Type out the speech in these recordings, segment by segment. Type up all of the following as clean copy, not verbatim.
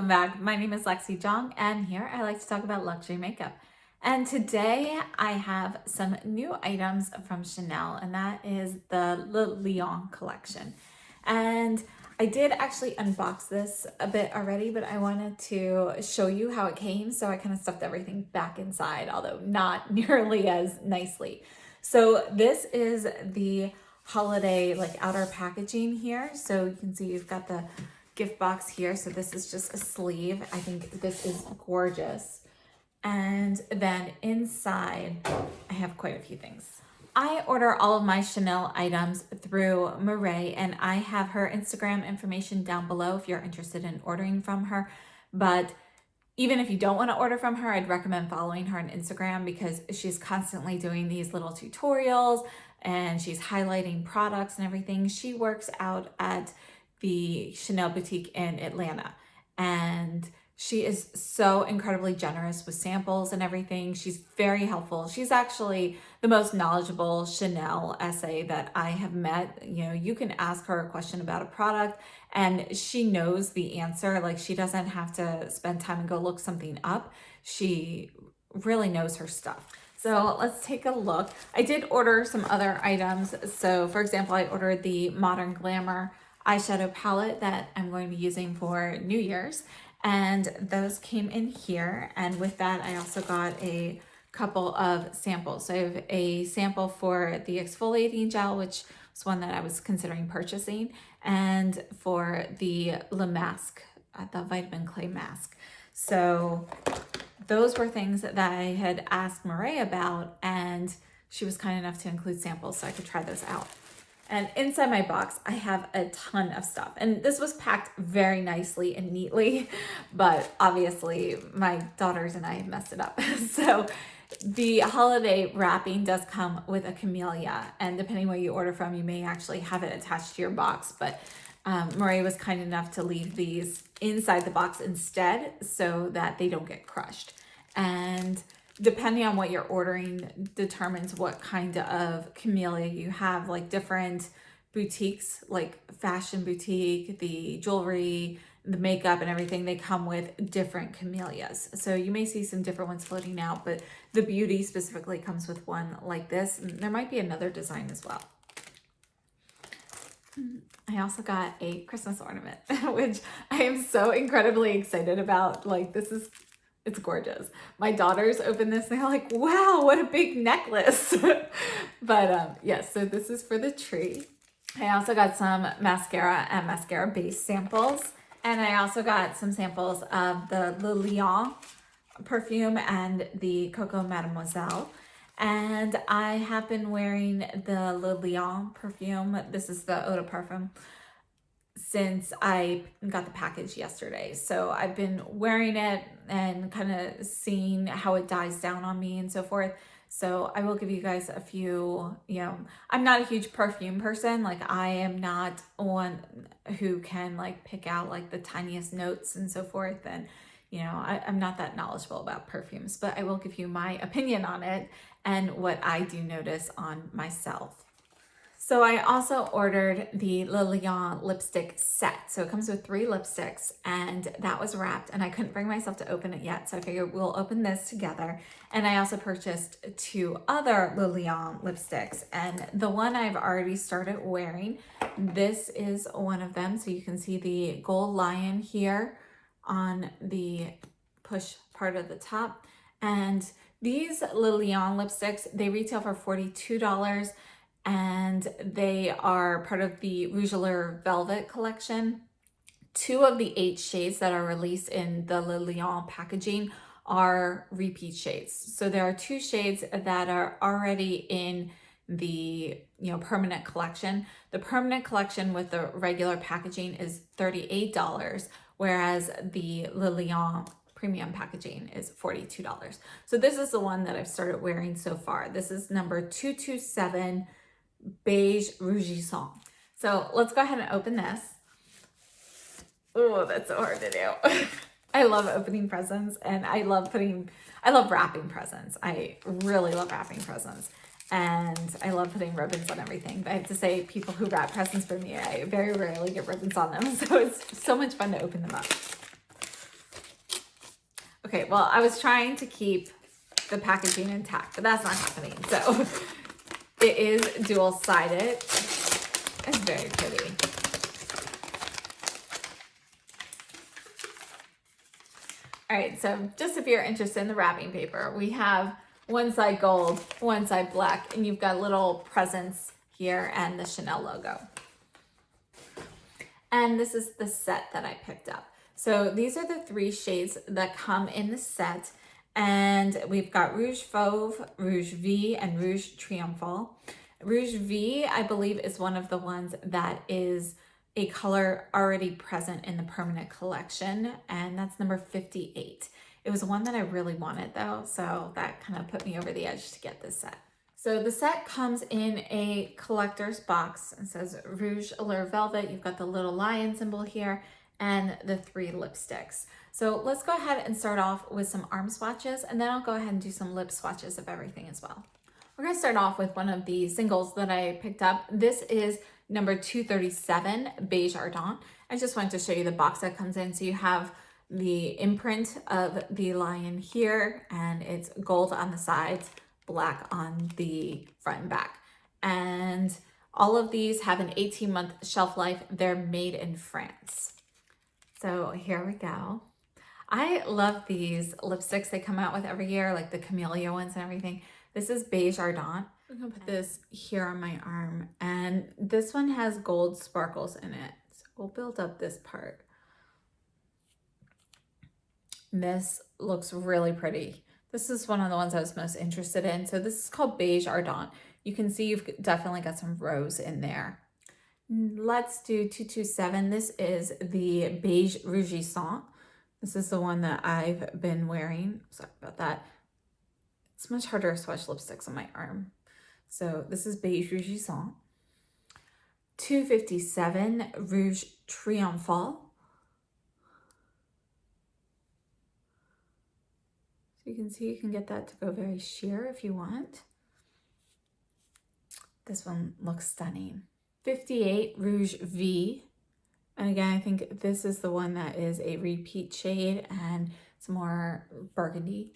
welcome back. My name is Lexi Jong, and here I like to talk about luxury makeup. And today I have some new items from Chanel, and that is the Le Lion collection. And I did actually unbox this a bit already, but I wanted to show you how it came. So I kind of stuffed everything back inside, although not nearly as nicely. So this is the holiday outer packaging here. So you can see you've got the gift box here. So this is just a sleeve. I think this is gorgeous. And then inside, I have quite a few things. I order all of my Chanel items through Mireille, and I have her Instagram information down below if you're interested in ordering from her. But even if you don't want to order from her, I'd recommend following her on Instagram because she's constantly doing these little tutorials and she's highlighting products and everything. She works out at the Chanel boutique in Atlanta, and she is so incredibly generous with samples and everything. She's very helpful. She's actually the most knowledgeable Chanel essay that I have met. You know, you can ask her a question about a product and she knows the answer. Like, she doesn't have to spend time and go look something up. She really knows her stuff. So let's take a look. I did order some other items. So for example, I ordered the Modern Glamour eyeshadow palette that I'm going to be using for New Year's. And those came in here. And with that, I also got a couple of samples. So I have a sample for the exfoliating gel, which was one that I was considering purchasing, and for the Le Mask, the vitamin clay mask. So those were things that I had asked Mireille about, and she was kind enough to include samples so I could try those out. And inside my box, I have a ton of stuff. And this was packed very nicely and neatly, but obviously my daughters and I messed it up. So the holiday wrapping does come with a camellia, and depending where you order from, you may actually have it attached to your box. But Mireille was kind enough to leave these inside the box instead so that they don't get crushed. And depending on what you're ordering determines what kind of camellia you have. Like, different boutiques, like Fashion Boutique, the jewelry, the makeup and everything, they come with different camellias. So you may see some different ones floating out, but the beauty specifically comes with one like this. And there might be another design as well. I also got a Christmas ornament, which I am so incredibly excited about. Like, it's gorgeous. My daughters open this and they're like, wow, what a big necklace. But yes, so this is for the tree. I also got some mascara and mascara base samples. And I also got some samples of the Le Lion perfume and the Coco Mademoiselle. And I have been wearing the Le Lion perfume. This is the Eau de Parfum, since I got the package yesterday. So I've been wearing it and kind of seeing how it dies down on me and so forth. So I will give you guys a few, I'm not a huge perfume person. Like, I am not one who can pick out the tiniest notes and so forth. And, I'm not that knowledgeable about perfumes, but I will give you my opinion on it and what I do notice on myself. So I also ordered the Le Lion lipstick set. So it comes with 3 lipsticks, and that was wrapped, and I couldn't bring myself to open it yet. So I figured we'll open this together. And I also purchased 2 other Le Lion lipsticks, and the one I've already started wearing, this is one of them. So you can see the gold lion here on the push part of the top. And these Le Lion lipsticks, they retail for $42. And they are part of the Rouge Allure Velvet collection. 2 of the 8 shades that are released in the Le Lion packaging are repeat shades. So there are 2 shades that are already in the permanent collection. The permanent collection with the regular packaging is $38, whereas the Le Lion premium packaging is $42. So this is the one that I've started wearing so far. This is number 227. Beige Rugissant. So let's go ahead and open this. Oh, that's so hard to do. I love opening presents, and I love wrapping presents. I really love wrapping presents, and I love putting ribbons on everything. But I have to say, people who wrap presents for me, I very rarely get ribbons on them. So it's so much fun to open them up. Okay, well, I was trying to keep the packaging intact, but that's not happening. So it is dual-sided. It's very pretty. All right, so just if you're interested in the wrapping paper, we have one side gold, one side black, and you've got little presents here and the Chanel logo. And this is the set that I picked up. So these are the 3 shades that come in the set. And we've got Rouge Fauve, Rouge Vie, and Rouge Triomphal. Rouge Vie, I believe, is one of the ones that is a color already present in the permanent collection, and that's number 58. It was one that I really wanted though, so that kind of put me over the edge to get this set. So the set comes in a collector's box. It says Rouge Allure Velvet. You've got the little lion symbol here and the 3 lipsticks. So let's go ahead and start off with some arm swatches, and then I'll go ahead and do some lip swatches of everything as well. We're gonna start off with one of the singles that I picked up. This is number 237, Beige Ardent. I just wanted to show you the box that comes in. So you have the imprint of the lion here, and it's gold on the sides, black on the front and back. And all of these have an 18-month shelf life. They're made in France. So here we go. I love these lipsticks they come out with every year, like the camellia ones and everything. This is Beige Ardent. I'm gonna put this here on my arm, and this one has gold sparkles in it. So we'll build up this part. This looks really pretty. This is one of the ones I was most interested in. So this is called Beige Ardent. You can see you've definitely got some rose in there. Let's do 227. This is the Beige Rugissant. This is the one that I've been wearing. Sorry about that. It's much harder to swatch lipsticks on my arm. So this is Beige Rugissant. 257, Rouge Triomphal. So you can see you can get that to go very sheer if you want. This one looks stunning. 58, Rouge Vie. And again, I think this is the one that is a repeat shade, and it's more burgundy.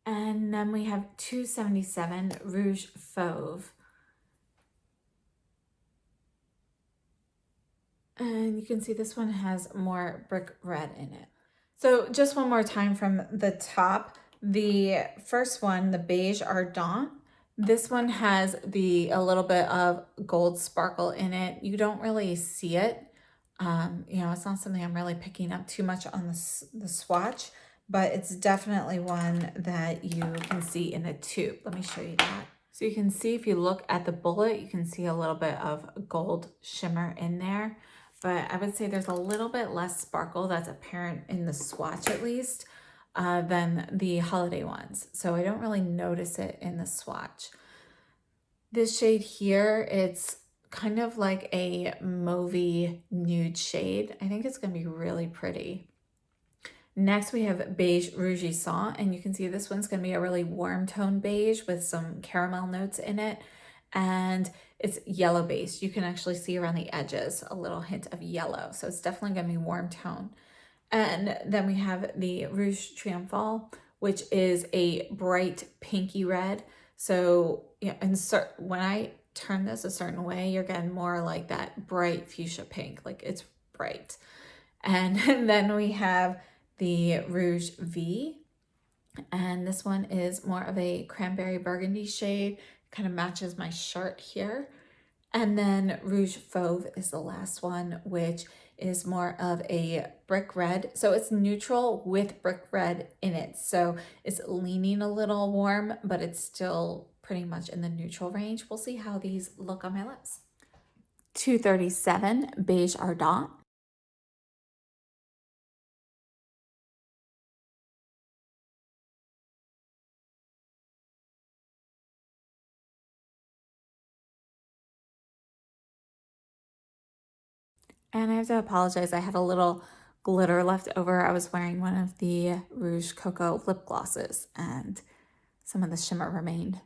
And then we have 277, Rouge Fauve. And you can see this one has more brick red in it. So just one more time from the top. The first one, the Beige Ardent, this one has a little bit of gold sparkle in it. You don't really see it. You know, it's not something I'm really picking up too much on the swatch, but it's definitely one that you can see in a tube. Let me show you that. So you can see if you look at the bullet, you can see a little bit of gold shimmer in there, but I would say there's a little bit less sparkle that's apparent in the swatch at least than the holiday ones. So I don't really notice it in the swatch. This shade here, it's kind of like a mauvey nude shade. I think it's gonna be really pretty. Next, we have Beige Rugissant, and you can see this one's gonna be a really warm tone beige with some caramel notes in it, and it's yellow based. You can actually see around the edges a little hint of yellow, so it's definitely gonna be warm tone. And then we have the Rouge Triomphal, which is a bright pinky red. So, yeah, and when I turn this a certain way, you're getting more like that bright fuchsia pink, like it's bright. And then we have the Rouge Vie, and this one is more of a cranberry burgundy shade, kind of matches my shirt here. And then Rouge Fauve is the last one, which is more of a brick red. So it's neutral with brick red in it. So it's leaning a little warm, but it's still pretty much in the neutral range. We'll see how these look on my lips. 237, Beige Ardent. And I have to apologize, I had a little glitter left over. I was wearing one of the Rouge Cocoa lip glosses, and some of the shimmer remained.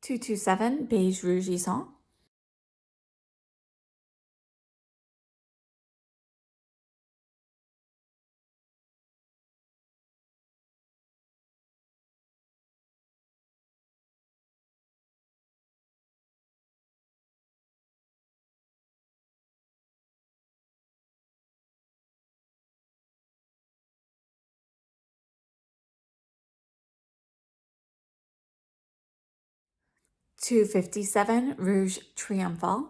227 Beige Rugissant. 257 Rouge Triomphal.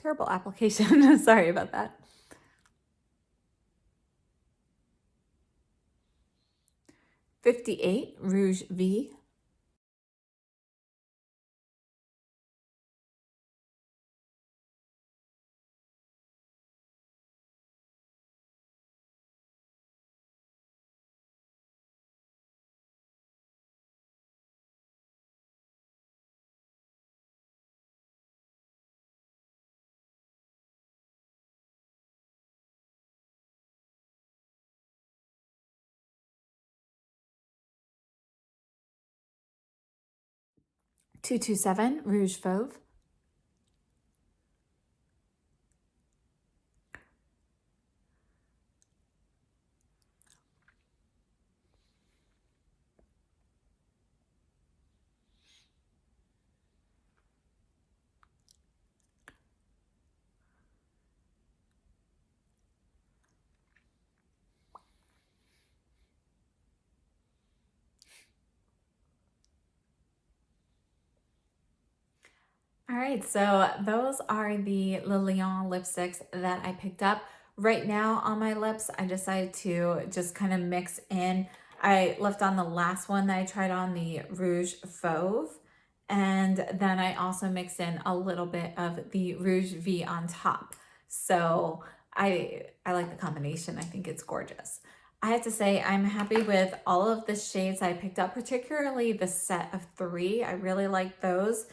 'Terrible application. Sorry about that. 58 Rouge Vie. 227 Rouge Fauve. 'All right, so those are the Lion lipsticks that I picked up. Right now on my lips, I decided to just kind of mix in. I left on the last one that I tried on, the Rouge Fauve, and then I also mixed in a little bit of the Rouge Vie on top. So I like the combination. I think it's gorgeous. I have to say I'm happy with all of the shades I picked up, particularly the set of three. I really like those.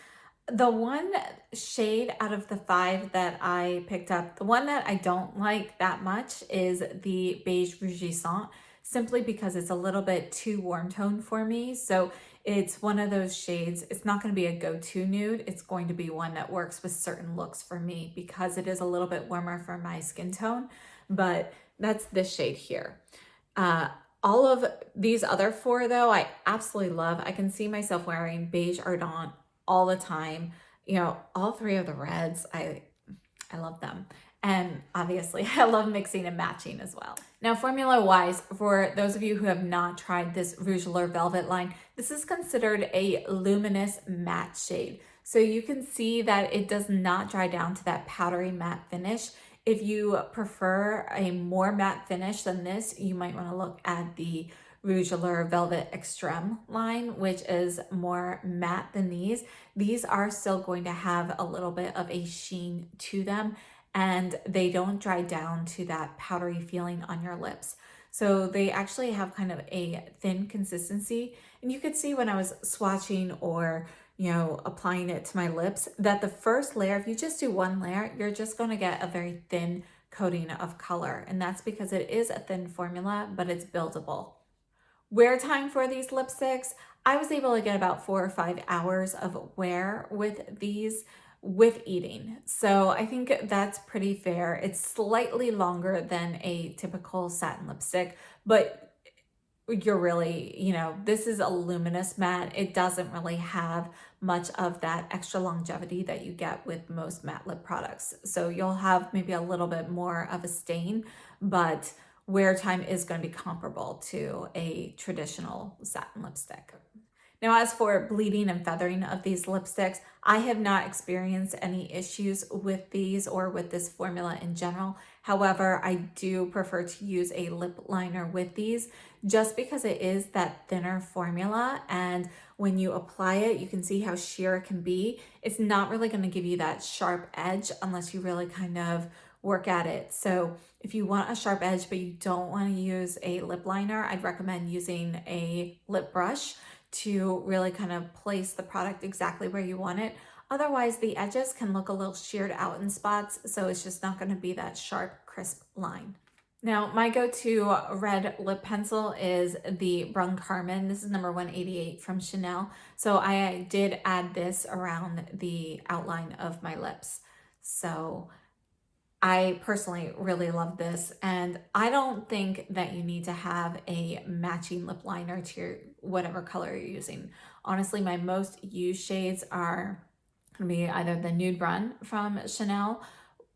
The one shade out of the five that I picked up, the one that I don't like that much is the Beige Rugissant, simply because it's a little bit too warm tone for me. So it's one of those shades, it's not going to be a go-to nude. It's going to be one that works with certain looks for me because it is a little bit warmer for my skin tone. But that's this shade here. Uh, all of these other four, though, I absolutely love. I can see myself wearing Beige Ardent all the time. You know, all three of the reds, I love them. And obviously, I love mixing and matching as well. Now, formula-wise, for those of you who have not tried this Rouge Allure Velvet line, this is considered a luminous matte shade. So you can see that it does not dry down to that powdery matte finish. If you prefer a more matte finish than this, you might want to look at the Rouge Allure Velvet Extreme line, which is more matte than these. These are still going to have a little bit of a sheen to them, and they don't dry down to that powdery feeling on your lips. So they actually have kind of a thin consistency. And you could see when I was swatching or applying it to my lips, that the first layer, if you just do one layer, you're just going to get a very thin coating of color. And that's because it is a thin formula, but it's buildable. Wear time for these lipsticks, I was able to get about 4 or 5 hours of wear with these with eating. So I think that's pretty fair. It's slightly longer than a typical satin lipstick, but you're really, this is a luminous matte. It doesn't really have much of that extra longevity that you get with most matte lip products. So you'll have maybe a little bit more of a stain, but wear time is going to be comparable to a traditional satin lipstick. Now, as for bleeding and feathering of these lipsticks, I have not experienced any issues with these or with this formula in general. However, I do prefer to use a lip liner with these just because it is that thinner formula, and when you apply it, you can see how sheer it can be. It's not really going to give you that sharp edge unless you really kind of work at it. So if you want a sharp edge but you don't want to use a lip liner, I'd recommend using a lip brush to really kind of place the product exactly where you want it. Otherwise, the edges can look a little sheared out in spots, so it's just not going to be that sharp, crisp line. Now, my go-to red lip pencil is the Brun Carmen. This is number 188 from Chanel. So I did add this around the outline of my lips. So I personally really love this, and I don't think that you need to have a matching lip liner to your whatever color you're using. Honestly, my most used shades are going to be either the Nude Brun from Chanel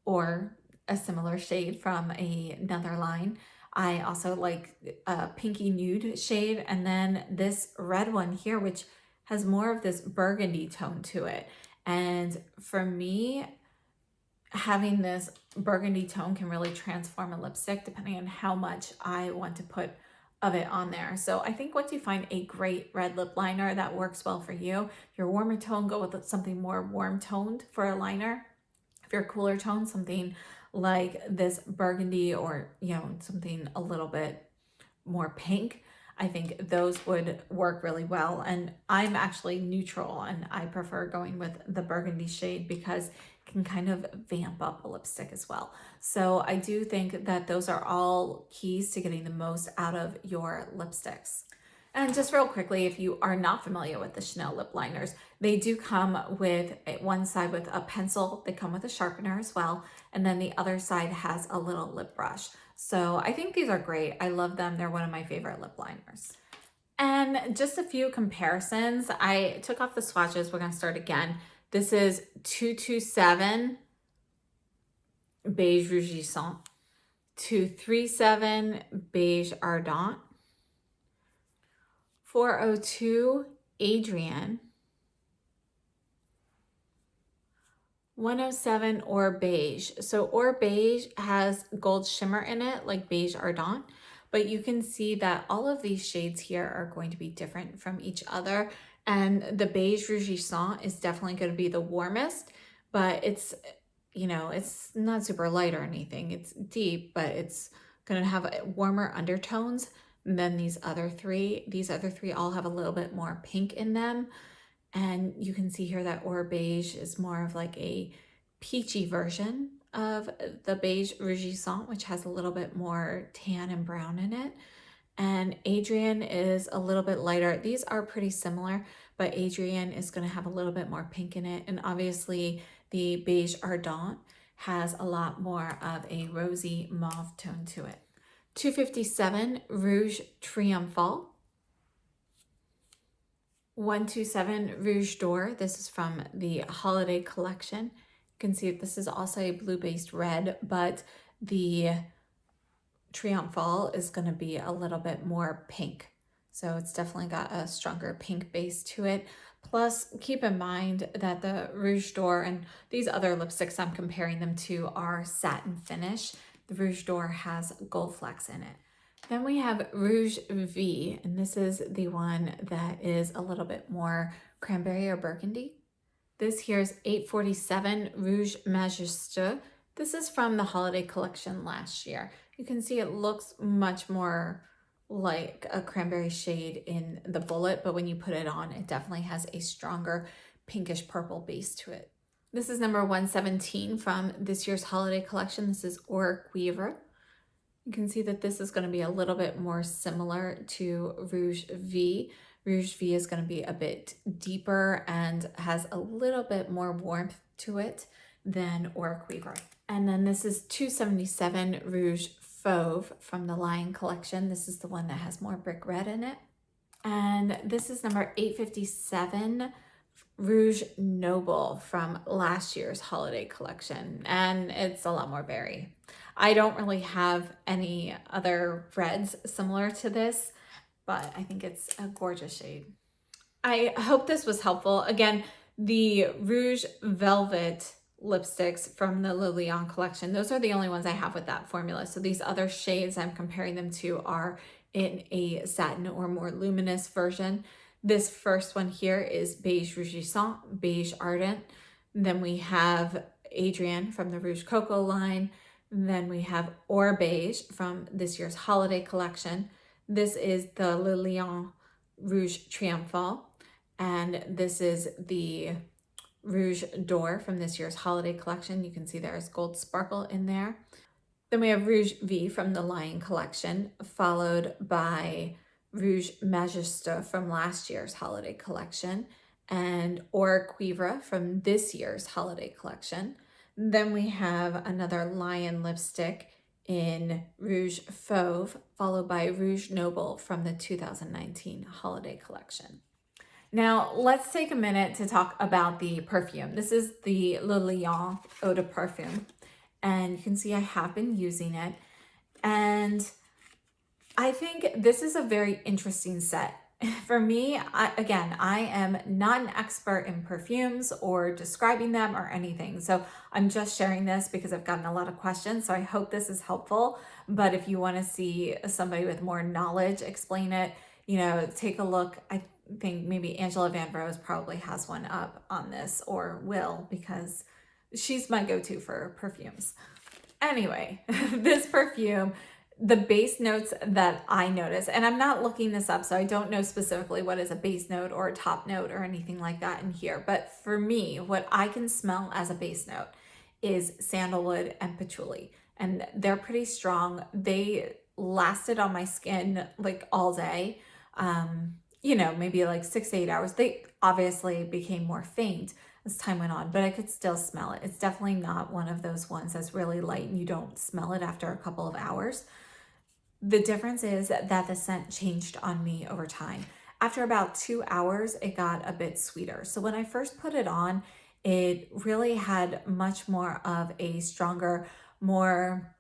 or a similar shade from another line. I also like a pinky nude shade, and then this red one here, which has more of this burgundy tone to it. And for me, having this burgundy tone can really transform a lipstick depending on how much I want to put of it on there. So I think once you find a great red lip liner that works well for you, if you're warmer tone, go with something more warm toned for a liner. If you're cooler tone, something like this burgundy, or something a little bit more pink, I think those would work really well. And I'm actually neutral, and I prefer going with the burgundy shade because it can kind of vamp up a lipstick as well. So I do think that those are all keys to getting the most out of your lipsticks. And just real quickly, if you are not familiar with the Chanel lip liners, they do come with one side with a pencil. They come with a sharpener as well. And then the other side has a little lip brush. So I think these are great. I love them. They're one of my favorite lip liners. And just a few comparisons. I took off the swatches. We're going to start again. This is 227 Beige Rugissant, 237 Beige Ardent, 402 Adrienne, 107 Or Beige. So Or Beige has gold shimmer in it like Beige Ardent, but you can see that all of these shades here are going to be different from each other. And the Beige Rugissant is definitely going to be the warmest, but it's not super light or anything. It's deep, but it's going to have warmer undertones than these other three. These other three all have a little bit more pink in them. And you can see here that Or Beige is more of like a peachy version of the Beige Rugissant, which has a little bit more tan and brown in it. And Adrienne is a little bit lighter. These are pretty similar, but Adrienne is going to have a little bit more pink in it. And obviously the Beige Ardent has a lot more of a rosy mauve tone to it. 257 Rouge Triomphal, 127 Rouge d'Or. This is from the holiday collection. You can see this is also a blue-based red, but the Triomphal is going to be a little bit more pink. So it's definitely got a stronger pink base to it. Plus, keep in mind that the Rouge d'Or and these other lipsticks I'm comparing them to are satin finish. The Rouge d'Or has gold flecks in it. Then we have Rouge Vie, and this is the one that is a little bit more cranberry or burgundy. This here is 847 Rouge Majestueux. This is from the holiday collection last year. You can see it looks much more like a cranberry shade in the bullet, but when you put it on, it definitely has a stronger pinkish purple base to it. This is number 117 from this year's holiday collection. This is Or Cuivre. You can see that this is going to be a little bit more similar to Rouge Vie. Rouge Vie is going to be a bit deeper and has a little bit more warmth to it than Or Cuivre. And then this is 277 Rouge Fauve from the Lion collection. This is the one that has more brick red in it. And this is number 857 Rouge Noble from last year's holiday collection, and it's a lot more berry. I don't really have any other reds similar to this, but I think it's a gorgeous shade. I hope this was helpful. Again, the Rouge Velvet lipsticks from the Lion collection, those are the only ones I have with that formula. So these other shades I'm comparing them to are in a satin or more luminous version. This first one here is Beige Rugissant, Beige Ardent. Then we have Adrienne from the Rouge Coco line. Then we have Or Beige from this year's holiday collection. This is the Lion Rouge Triomphal. And this is the Rouge d'Or from this year's holiday collection. You can see there's gold sparkle in there. Then we have Rouge Vie from the Lion collection, followed by Rouge Majesté from last year's holiday collection, and Or Cuivre from this year's holiday collection. Then we have another Lion lipstick in Rouge Fauve, followed by Rouge Noble from the 2019 holiday collection. Now, let's take a minute to talk about the perfume. This is the Lion Eau de Parfum, and you can see I have been using it. And I think this is a very interesting set. For me, I am not an expert in perfumes or describing them or anything. So I'm just sharing this because I've gotten a lot of questions. So I hope this is helpful. But if you want to see somebody with more knowledge explain it, take a look. I think maybe Angela Van Rose probably has one up on this, or will, because she's my go-to for perfumes. Anyway, this perfume, the base notes that I notice, and I'm not looking this up, so I don't know specifically what is a base note or a top note or anything like that in here. But for me, what I can smell as a base note is sandalwood and patchouli, and they're pretty strong. They lasted on my skin like all day. Maybe like 6 to 8 hours. They obviously became more faint as time went on, but I could still smell it. It's definitely not one of those ones that's really light and you don't smell it after a couple of hours. The difference is that the scent changed on me over time. After about 2 hours, it got a bit sweeter. So when I first put it on, it really had much more of a stronger, more,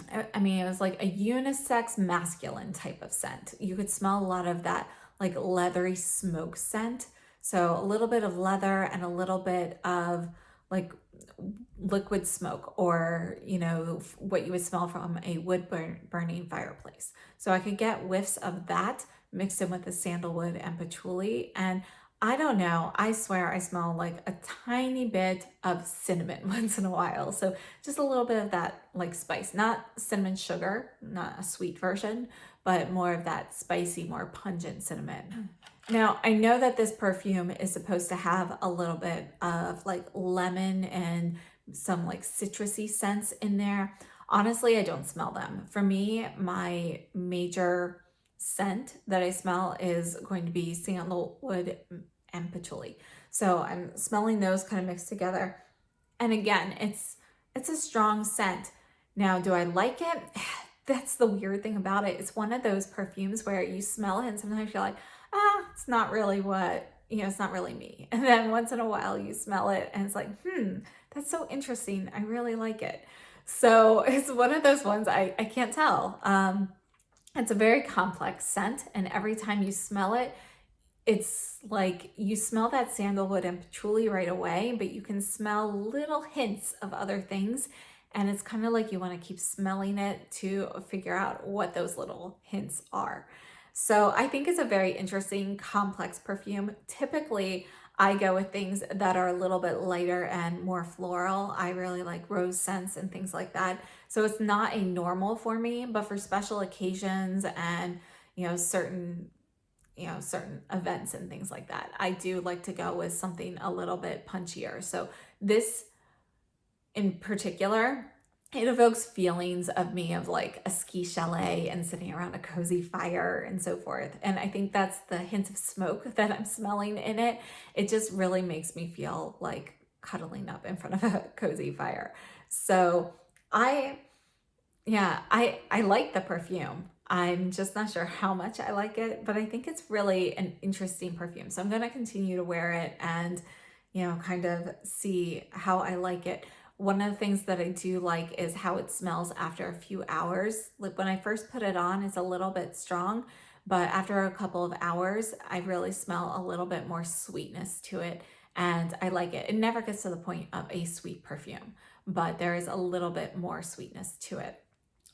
it was like a unisex masculine type of scent. You could smell a lot of that like leathery smoke scent. So a little bit of leather and a little bit of like liquid smoke, or what you would smell from a wood burning fireplace. So I could get whiffs of that mixed in with the sandalwood and patchouli, and I don't know, I swear I smell like a tiny bit of cinnamon once in a while. So just a little bit of that like spice, not cinnamon sugar, not a sweet version, but more of that spicy, more pungent cinnamon. Now, I know that this perfume is supposed to have a little bit of like lemon and some like citrusy scents in there. Honestly, I don't smell them. For me, my major scent that I smell is going to be sandalwood and patchouli. So I'm smelling those kind of mixed together. And again, it's a strong scent. Now, do I like it? That's the weird thing about it. It's one of those perfumes where you smell it and sometimes you're like, it's not really it's not really me. And then once in a while you smell it and it's like, that's so interesting. I really like it. So it's one of those ones I can't tell. It's a very complex scent, and every time you smell it, it's like you smell that sandalwood and patchouli right away, but you can smell little hints of other things. And it's kind of like you want to keep smelling it to figure out what those little hints are. So I think it's a very interesting, complex perfume. Typically, I go with things that are a little bit lighter and more floral. I really like rose scents and things like that. So it's not a normal for me, but for special occasions and, certain events and things like that, I do like to go with something a little bit punchier. So this in particular, it evokes feelings of me of like a ski chalet and sitting around a cozy fire and so forth. And I think that's the hint of smoke that I'm smelling in it. It just really makes me feel like cuddling up in front of a cozy fire. So I like the perfume. I'm just not sure how much I like it, but I think it's really an interesting perfume. So I'm going to continue to wear it and, kind of see how I like it. One of the things that I do like is how it smells after a few hours. Like when I first put it on, it's a little bit strong, but after a couple of hours, I really smell a little bit more sweetness to it, and I like it. It never gets to the point of a sweet perfume, but there is a little bit more sweetness to it.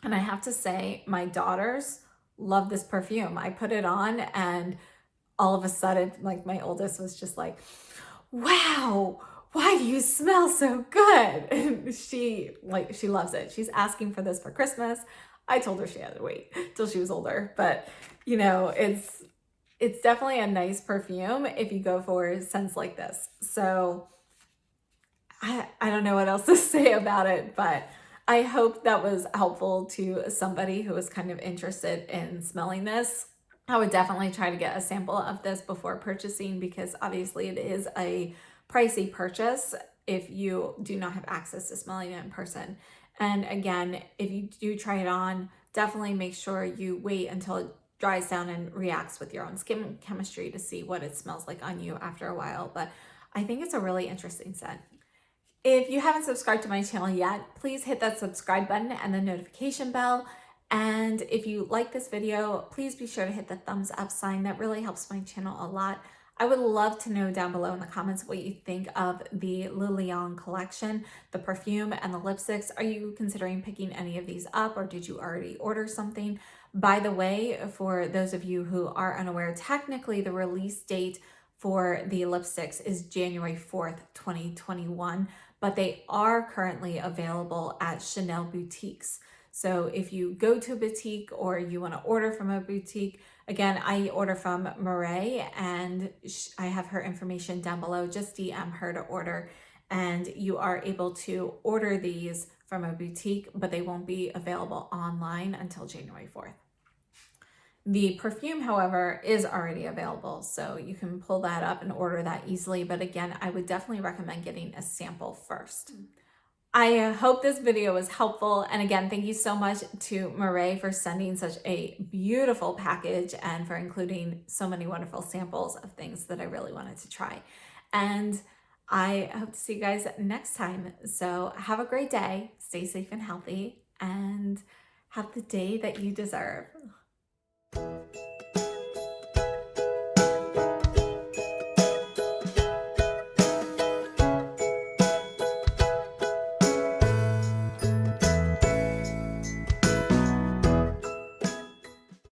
And I have to say, my daughters love this perfume. I put it on and all of a sudden, like my oldest was just like, wow, why do you smell so good? And she loves it. She's asking for this for Christmas. I told her she had to wait till she was older, but you know, it's definitely a nice perfume if you go for scents like this. So I don't know what else to say about it, but I hope that was helpful to somebody who was kind of interested in smelling this. I would definitely try to get a sample of this before purchasing because obviously it is a pricey purchase if you do not have access to smelling it in person. And again, if you do try it on, definitely make sure you wait until it dries down and reacts with your own skin chemistry to see what it smells like on you after a while. But I think it's a really interesting scent. If you haven't subscribed to my channel yet, please hit that subscribe button and the notification bell. And if you like this video, please be sure to hit the thumbs up sign. That really helps my channel a lot. I would love to know down below in the comments what you think of the Lion collection, the perfume and the lipsticks. Are you considering picking any of these up or did you already order something? By the way, for those of you who are unaware, technically the release date for the lipsticks is January 4th, 2021, but they are currently available at Chanel boutiques. So if you go to a boutique or you want to order from a boutique, again, I order from Murray and I have her information down below. Just DM her to order and you are able to order these from a boutique, but they won't be available online until January 4th. The perfume, however, is already available, so you can pull that up and order that easily. But again, I would definitely recommend getting a sample first. I hope this video was helpful. And again, thank you so much to Murray for sending such a beautiful package and for including so many wonderful samples of things that I really wanted to try. And I hope to see you guys next time. So have a great day, stay safe and healthy, and have the day that you deserve.